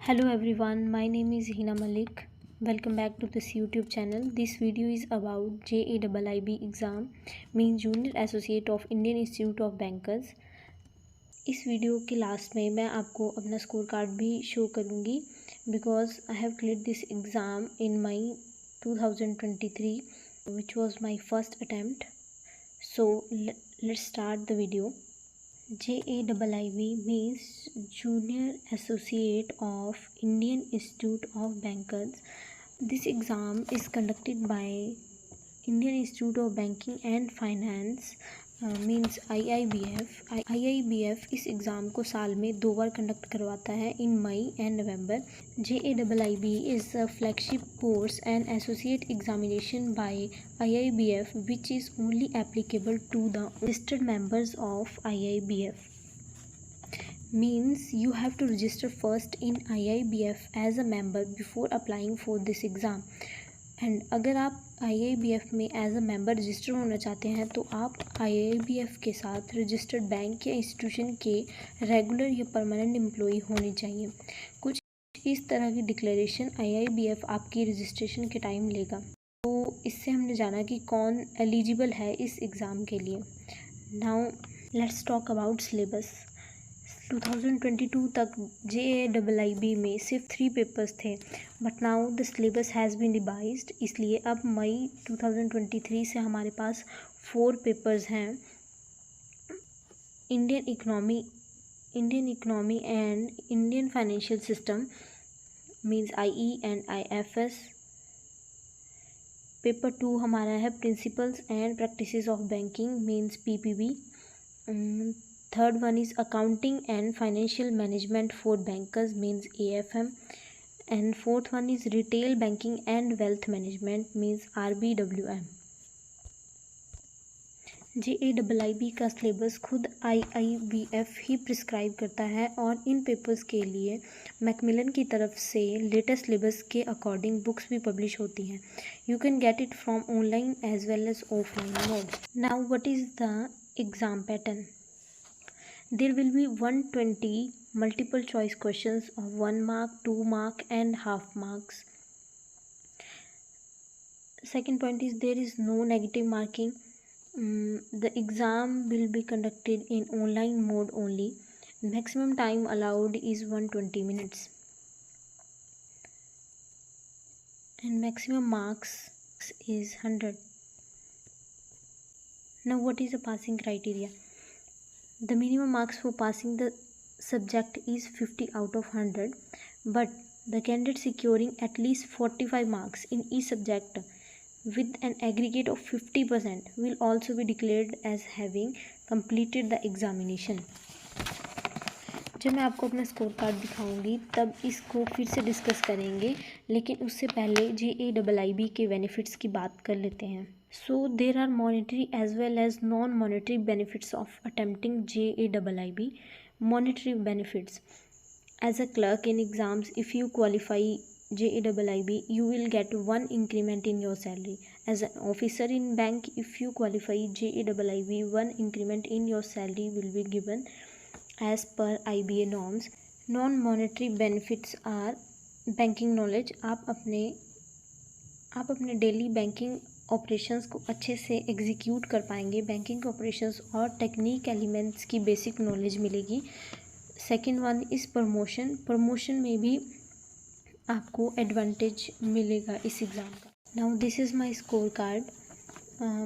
Hello everyone, my name is Hina Malik. Welcome back to this YouTube channel. This video is about JAIIB exam, means Junior Associate of Indian Institute of Bankers. इस video के last में मैं आपको अपना score card भी show करूँगी because I have cleared this exam in my 2023 which was my first attempt. So let's start the video. JAIIB means Junior Associate of Indian Institute of Bankers. This exam is conducted by Indian Institute of Banking and Finance means IIBF. IIBF इस exam को साल में 2 बार conduct करवाता है in May and November. JAIIB is a flagship course and associate examination by IIBF which is only applicable to the registered members of IIBF. Means you have to register first in IIBF as a member before applying for this exam. And अगर आप IIBF में as a member register होना चाहते हैं तो आप IIBF के साथ रजिस्टर्ड बैंक या इंस्टीट्यूशन के रेगुलर या परमानेंट एम्प्लॉई होने चाहिए. कुछ इस तरह की डिक्लेरेशन IIBF आपकी रजिस्ट्रेशन के टाइम लेगा. तो इससे हमने जाना कि कौन एलिजिबल है इस एग्ज़ाम के लिए. Now let's talk about syllabus. 2022 तक JAIIB में सिर्फ 3 पेपर्स थे but now the syllabus has been revised. इसलिए अब मई 2023 से हमारे पास 4 पेपर्स हैं. Indian economy and Indian financial system means IE and IFS. Paper 2 हमारा है principles and practices of banking means PPB. Third one is accounting and financial management for bankers means AFM, and fourth one is retail banking and wealth management means RBWM. JAIIB का syllabus खुद IIBF ही prescribe करता है और इन papers के लिए Macmillan की तरफ से लेटेस्ट सिलेबस के अकॉर्डिंग बुक्स भी पब्लिश होती हैं. You can get it from online as well as offline mode. Now what is the exam pattern. There will be 120 multiple choice questions of 1 mark, 2 mark and half marks. Second point is there is no negative marking. The exam will be conducted in online mode only. Maximum time allowed is 120 minutes. And maximum marks is 100. Now what is the passing criteria? The minimum marks for passing the subject is 50 out of 100, but the candidate securing at least 45 marks in each subject with an aggregate of 50% will also be declared as having completed the examination. जब मैं आपको अपना score card दिखाऊंगी तब इसको फिर से discuss करेंगे, लेकिन उससे पहले JAIIB के बेनिफिट्स की बात कर लेते हैं. So there are monetary as well as non-monetary benefits of attempting JAIIB. Monetary benefits: as a clerk in exams, if you qualify JAIIB, you will get 1 increment in your salary. As an officer in bank, if you qualify JAIIB, 1 increment in your salary will be given as per IBA norms. Non-monetary benefits are banking knowledge. आप अपने daily banking operations को अच्छे से execute कर पाएंगे. Banking operations और technique elements की basic knowledge मिलेगी. सेकंड वन इज़ प्रमोशन में भी आपको एडवांटेज मिलेगा इस एग्ज़ाम का. Now this is my score card.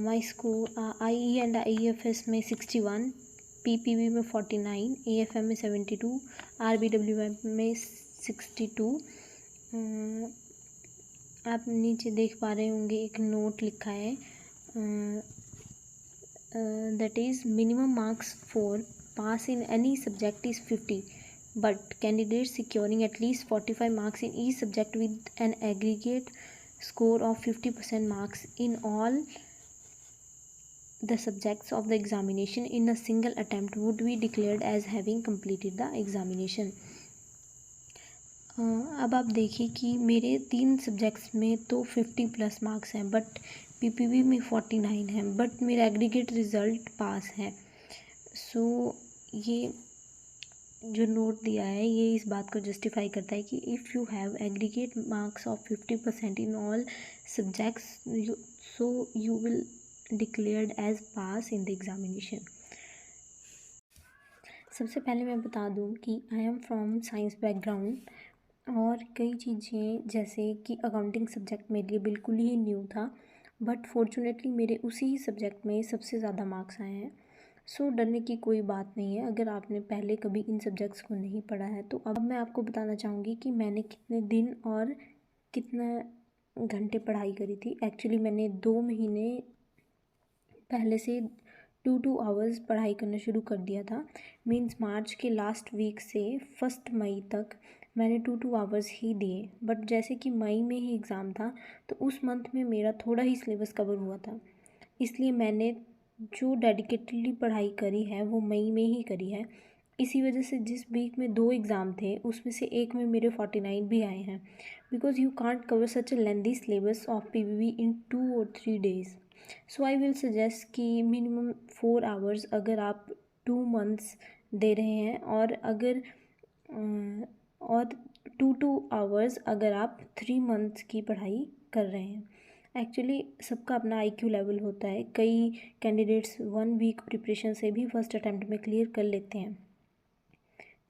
My score IE and IFS में 61, PPB में 49, AFM में 72, RBWM में 62. आप नीचे देख पा रहे होंगे एक नोट लिखा है that is minimum marks for pass in any subject is 50 but candidate securing at least 45 marks in each subject with an aggregate score of 50% marks in all the subjects of the examination in a single attempt would be declared as having completed the examination. अब आप देखिए कि मेरे 3 subjects में तो 50+ marks हैं but PPB में 49 हैं बट मेरा एग्रीगेट रिज़ल्ट पास है. सो ये जो नोट दिया है ये इस बात को जस्टिफाई करता है कि if you have aggregate marks of 50% in all subjects so you will declared as pass in the examination. सबसे पहले मैं बता दूं कि I am from science background और कई चीज़ें जैसे कि अकाउंटिंग सब्जेक्ट मेरे लिए बिल्कुल ही न्यू था, बट फॉर्चुनेटली मेरे उसी सब्जेक्ट में सबसे ज़्यादा मार्क्स आए हैं। सो डरने की कोई बात नहीं है अगर आपने पहले कभी इन सब्जेक्ट्स को नहीं पढ़ा है। तो अब मैं आपको बताना चाहूँगी कि मैंने कितने दिन और कितने घंटे पढ़ाई करी थी। एक्चुअली मैंने 2 महीने पहले से 2 आवर्स पढ़ाई करना शुरू कर दिया था। मीन्स मार्च के लास्ट वीक से 1 मई तक मैंने 2 आवर्स ही दिए। बट जैसे कि मई में ही एग्ज़ाम था तो उस मंथ में मेरा थोड़ा ही सिलेबस कवर हुआ था, इसलिए मैंने जो डेडिकेटली पढ़ाई करी है वो मई में ही करी है। इसी वजह से जिस वीक में 2 एग्ज़ाम थे उसमें से एक में मेरे 49 भी आए हैं, because you can't cover such a lengthy syllabus of PVB in 2 और 3 days. So I will suggest कि मिनिमम 4 आवर्स अगर आप 2 मंथ्स दे रहे हैं और 2 आवर्स अगर आप 3 मंथ्स की पढ़ाई कर रहे हैं। एक्चुअली सबका अपना आईक्यू लेवल होता है। कई कैंडिडेट्स 1 वीक प्रिपरेशन से भी फर्स्ट अटैम्प्ट में क्लियर कर लेते हैं,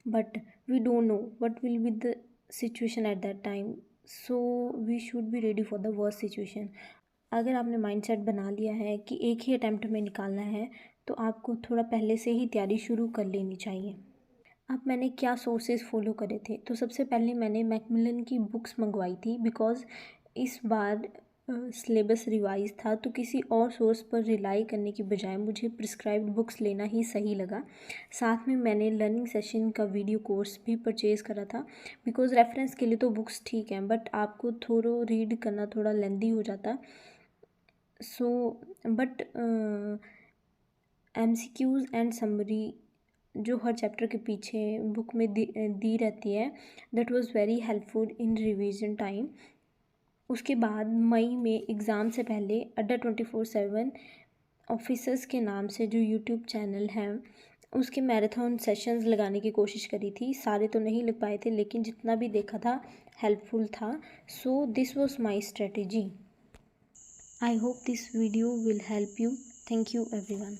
but we don't know what will be the situation at that time, so we should be ready for the worst situation. अगर आपने माइंडसेट बना लिया है कि एक ही अटैम्प्ट में निकालना है तो आपको थोड़ा पहले से ही तैयारी शुरू कर लेनी चाहिए। अब मैंने क्या सोर्सेज फॉलो करे थे, तो सबसे पहले मैंने मैकमिलन की बुक्स मंगवाई थी, बिकॉज़ इस बार सिलेबस रिवाइज था तो किसी और सोर्स पर रिलाई करने की बजाय मुझे प्रिस्क्राइब्ड बुक्स लेना ही सही लगा। साथ में मैंने लर्निंग सेशन का वीडियो कोर्स भी परचेज़ करा था, बिकॉज़ रेफरेंस के लिए तो बुक्स ठीक हैं बट आपको थोड़ा रीड करना थोड़ा लेंदी हो जाता। So but MCQs and summary जो हर चैप्टर के पीछे बुक में दी रहती है, that was very helpful in revision time. उसके बाद मई में एग्ज़ाम से पहले अड्डा 24/7 ऑफिसर्स के नाम से जो यूट्यूब चैनल है उसके मैराथन सेशंस लगाने की कोशिश करी थी। सारे तो नहीं लग पाए थे लेकिन जितना भी देखा था हेल्पफुल था। So this was my strategy. I hope this video will help you. Thank you everyone.